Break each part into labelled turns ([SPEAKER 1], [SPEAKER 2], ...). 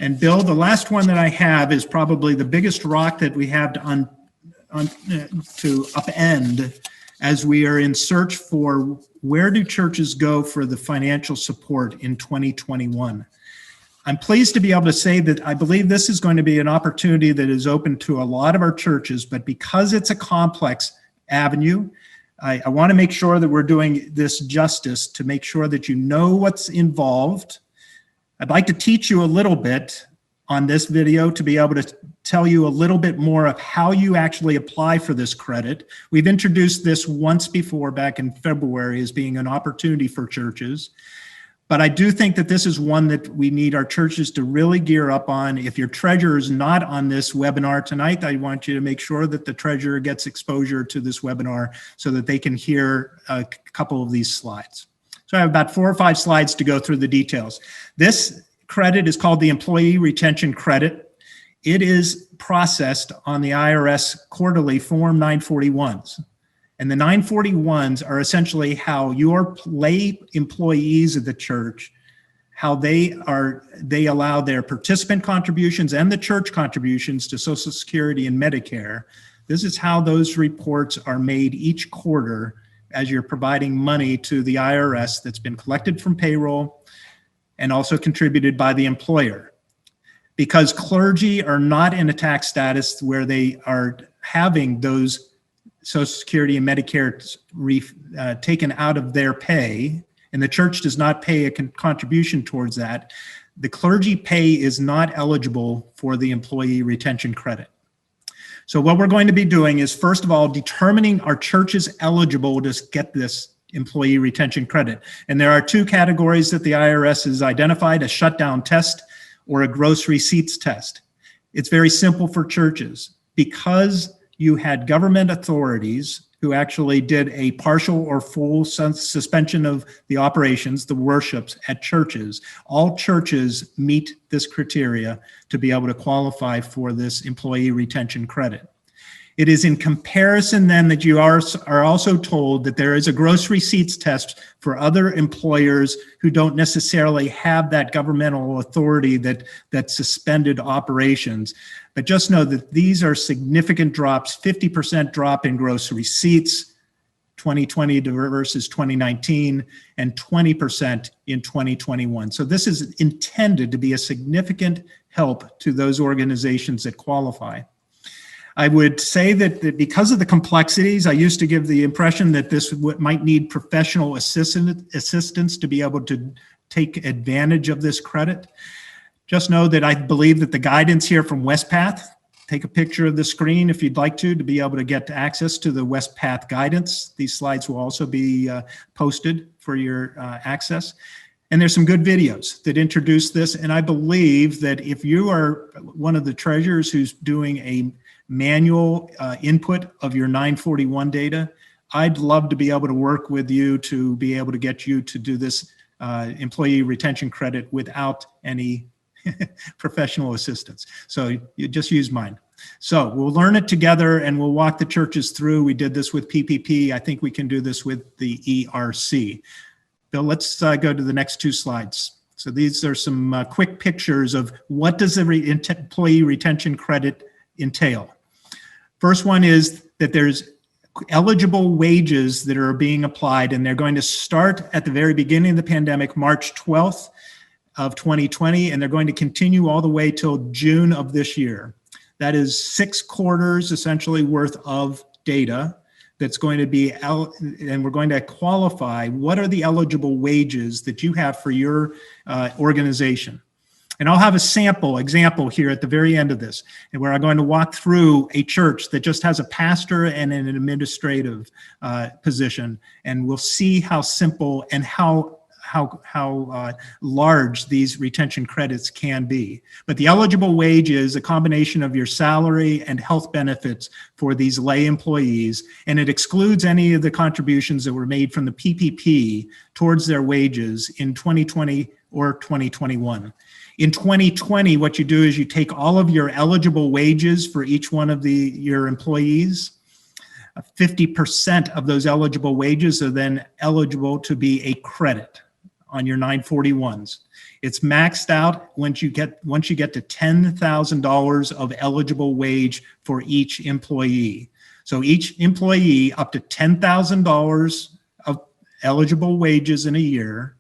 [SPEAKER 1] And Bill, the last one that I have is probably the biggest rock that we have to upend as we are in search for where do churches go for the financial support in 2021. I'm pleased to be able to say that I believe this is going to be an opportunity that is open to a lot of our churches, but because it's a complex avenue, I want to make sure that we're doing this justice to make sure that you know what's involved. I'd like to teach you a little bit on this video to be able to tell you a little bit more of how you actually apply for this credit. We've introduced this once before back in February as being an opportunity for churches. But I do think that this is one that we need our churches to really gear up on. If your treasurer is not on this webinar tonight, I want you to make sure that the treasurer gets exposure to this webinar so that they can hear a couple of these slides. So I have about 4 or 5 slides to go through the details. This credit is called the Employee Retention Credit. It is processed on the IRS quarterly Form 941s. And the 941s are essentially how your lay employees of the church, how they allow their participant contributions and the church contributions to Social Security and Medicare. This is how those reports are made each quarter as you're providing money to the IRS that's been collected from payroll and also contributed by the employer. Because clergy are not in a tax status where they are having those Social Security and Medicare taken out of their pay, and the church does not pay a contribution towards that, the clergy pay is not eligible for the employee retention credit. So what we're going to be doing is, first of all, determining our church is eligible to get this employee retention credit. And there are 2 categories that the IRS has identified: a shutdown test or a gross receipts test. It's very simple for churches. Because you had government authorities who actually did a partial or full suspension of the operations, the worships at churches. All churches meet this criteria to be able to qualify for this employee retention credit. It is in comparison then that you are also told that there is a gross receipts test for other employers who don't necessarily have that governmental authority that suspended operations. But just know that these are significant drops, 50% drop in gross receipts, 2020 versus 2019, and 20% in 2021. So this is intended to be a significant help to those organizations that qualify. I would say that because of the complexities, I used to give the impression that this might need professional assistance to be able to take advantage of this credit. Just know that I believe that the guidance here from WestPath, take a picture of the screen if you'd like to be able to get access to the WestPath guidance. These slides will also be posted for your access. And there's some good videos that introduce this. And I believe that if you are one of the treasurers who's doing a manual input of your 941 data, I'd love to be able to work with you to be able to get you to do this employee retention credit without any professional assistance. So you just use mine. So we'll learn it together and we'll walk the churches through. We did this with PPP. I think we can do this with the ERC. Bill, let's go to the next 2 slides. So these are some quick pictures of what does the employee retention credit entail. First one is that there's eligible wages that are being applied, and they're going to start at the very beginning of the pandemic, March 12th of 2020, and they're going to continue all the way till June of this year. That is 6 quarters essentially worth of data that's going to be, and we're going to qualify what are the eligible wages that you have for your organization. And I'll have a sample example here at the very end of this, and where I'm going to walk through a church that just has a pastor and an administrative position, and we'll see how simple and how large these retention credits can be. But the eligible wage is a combination of your salary and health benefits for these lay employees, and it excludes any of the contributions that were made from the PPP towards their wages in 2020 or 2021. In 2020, what you do is you take all of your eligible wages for each one of your employees. 50% of those eligible wages are then eligible to be a credit on your 941s. It's maxed out once you get to $10,000 of eligible wage for each employee. So each employee up to $10,000 of eligible wages in a year,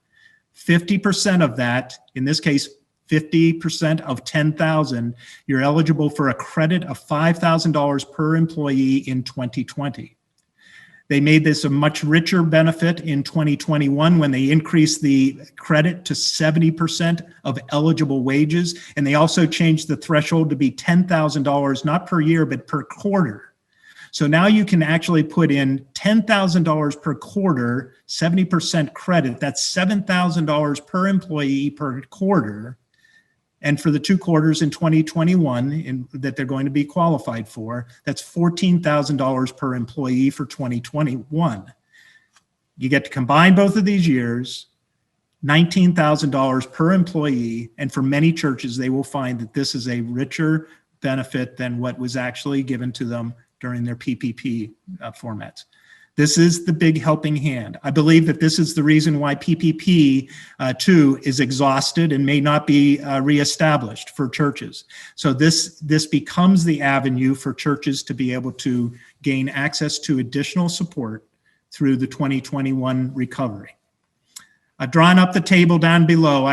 [SPEAKER 1] 50% of that, in this case, 50% of 10,000, you're eligible for a credit of $5,000 per employee in 2020. They made this a much richer benefit in 2021 when they increased the credit to 70% of eligible wages. And they also changed the threshold to be $10,000, not per year, but per quarter. So now you can actually put in $10,000 per quarter, 70% credit. That's $7,000 per employee per quarter. And for the 2 quarters in 2021 that they're going to be qualified for, that's $14,000 per employee for 2021. You get to combine both of these years, $19,000 per employee. And for many churches, they will find that this is a richer benefit than what was actually given to them during their PPP formats. This is the big helping hand. I believe that this is the reason why PPP 2 is exhausted and may not be reestablished for churches. So this becomes the avenue for churches to be able to gain access to additional support through the 2021 recovery. I've drawn up the table down below.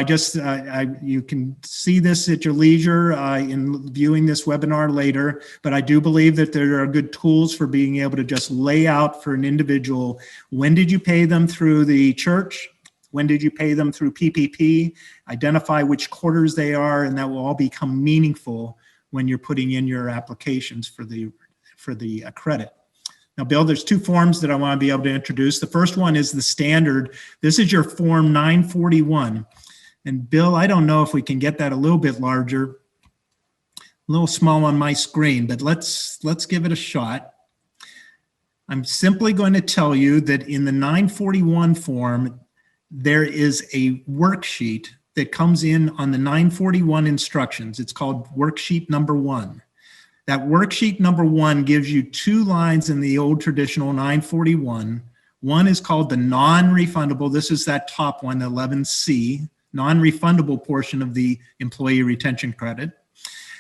[SPEAKER 1] You can see this at your leisure in viewing this webinar later, but I do believe that there are good tools for being able to just lay out for an individual, when did you pay them through the church? When did you pay them through PPP? Identify which quarters they are, and that will all become meaningful when you're putting in your applications for the credit. Now, Bill, there's 2 forms that I want to be able to introduce. The first one is the standard. This is your form 941. And Bill, I don't know if we can get that a little bit larger, a little small on my screen, but let's give it a shot. I'm simply going to tell you that in the 941 form, there is a worksheet that comes in on the 941 instructions. It's called worksheet number 1. That worksheet number 1 gives you 2 lines in the old traditional 941. One is called the non-refundable. This is that top one, 11C, non-refundable portion of the employee retention credit.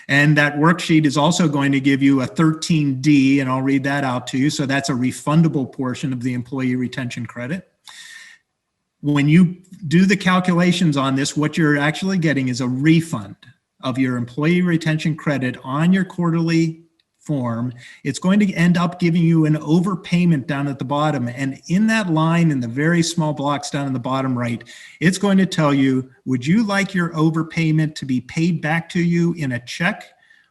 [SPEAKER 1] And that worksheet is also going to give you a 13D, and I'll read that out to you. So that's a refundable portion of the employee retention credit. When you do the calculations on this, what you're actually getting is a refund of your employee retention credit on your quarterly form. It's going to end up giving you an overpayment down at the bottom. And in that line, in the very small blocks down in the bottom right, it's going to tell you, would you like your overpayment to be paid back to you in a check,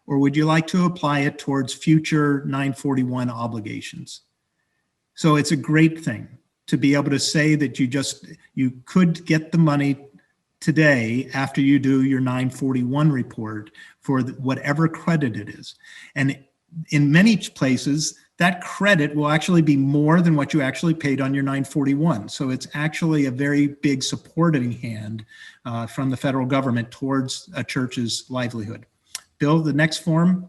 [SPEAKER 1] or would you like to apply it towards future 941 obligations? So it's a great thing to be able to say that you could get the money today after you do your 941 report for whatever credit it is. And in many places, that credit will actually be more than what you actually paid on your 941. So it's actually a very big supporting hand from the federal government towards a church's livelihood. Bill, the next form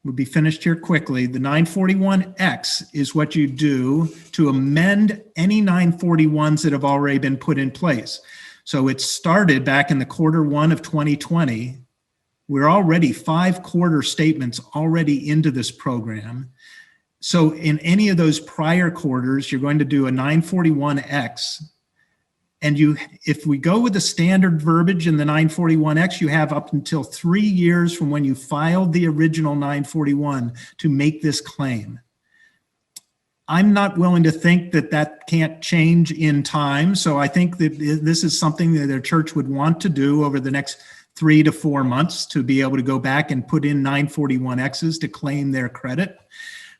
[SPEAKER 1] will be finished here quickly. The 941X is what you do to amend any 941s that have already been put in place. So it started back in the Q1 of 2020. We're already 5 quarter statements already into this program. So in any of those prior quarters, you're going to do a 941X. And if we go with the standard verbiage in the 941X, you have up until 3 years from when you filed the original 941 to make this claim. I'm not willing to think that can't change in time. So I think that this is something that their church would want to do over the next 3 to 4 months, to be able to go back and put in 941Xs to claim their credit.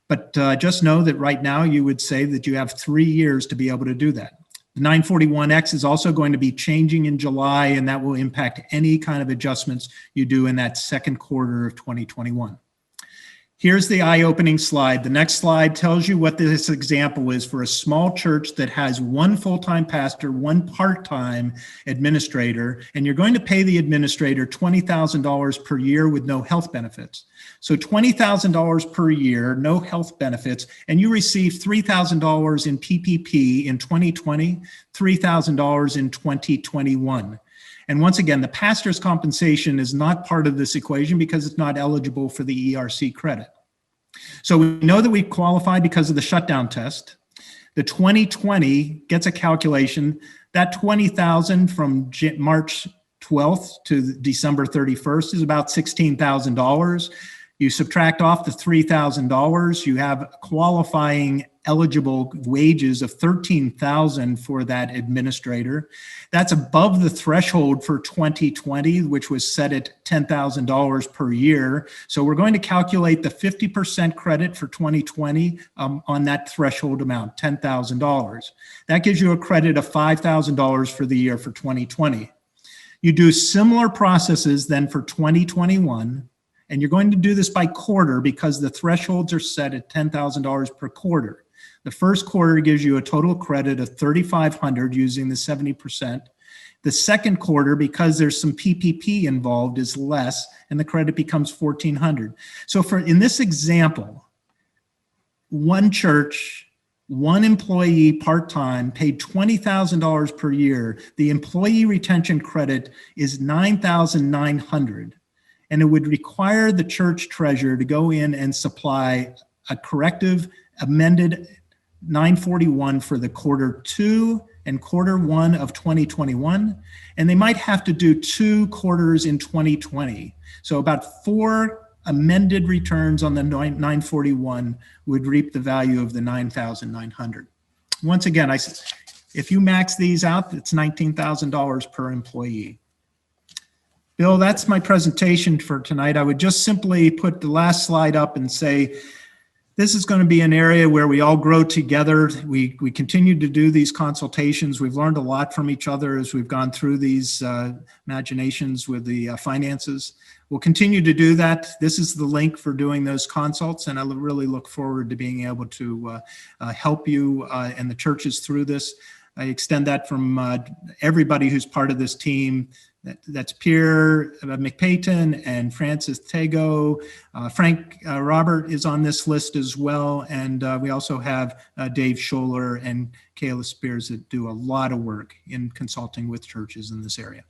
[SPEAKER 1] But just know that right now you would say that you have 3 years to be able to do that. The 941X is also going to be changing in July, and that will impact any kind of adjustments you do in that second quarter of 2021. Here's the eye-opening slide. The next slide tells you what this example is for a small church that has one full-time pastor, one part-time administrator, and you're going to pay the administrator $20,000 per year with no health benefits. So $20,000 per year, no health benefits, and you receive $3,000 in PPP in 2020, $3,000 in 2021. And once again, the pastor's compensation is not part of this equation because it's not eligible for the ERC credit. So we know that we qualify because of the shutdown test. The 2020 gets a calculation. That $20,000 from March 12th to December 31st is about $16,000. You subtract off the $3,000, you have qualifying eligible wages of $13,000 for that administrator. That's above the threshold for 2020, which was set at $10,000 per year. So we're going to calculate the 50% credit for 2020 on that threshold amount, $10,000. That gives you a credit of $5,000 for the year for 2020. You do similar processes then for 2021. And you're going to do this by quarter because the thresholds are set at $10,000 per quarter. The first quarter gives you a total credit of $3,500 using the 70%. The second quarter, because there's some PPP involved, is less, and the credit becomes $1,400. So in this example, one church, one employee part-time paid $20,000 per year. The employee retention credit is $9,900. And it would require the church treasurer to go in and supply a corrective amended 941 for the Q2 and Q1 of 2021. And they might have to do 2 quarters in 2020. So about 4 amended returns on the 941 would reap the value of the $9,900. Once again, if you max these out, it's $19,000 per employee. Bill, that's my presentation for tonight. I would just simply put the last slide up and say, this is going to be an area where we all grow together. We continue to do these consultations. We've learned a lot from each other as we've gone through these imaginations with the finances. We'll continue to do that. This is the link for doing those consults, and I really look forward to being able to help you and the churches through this. I extend that from everybody who's part of this team. That's Pierre McPayton and Francis Tego. Frank Robert is on this list as well. And we also have Dave Scholler and Kayla Spears that do a lot of work in consulting with churches in this area.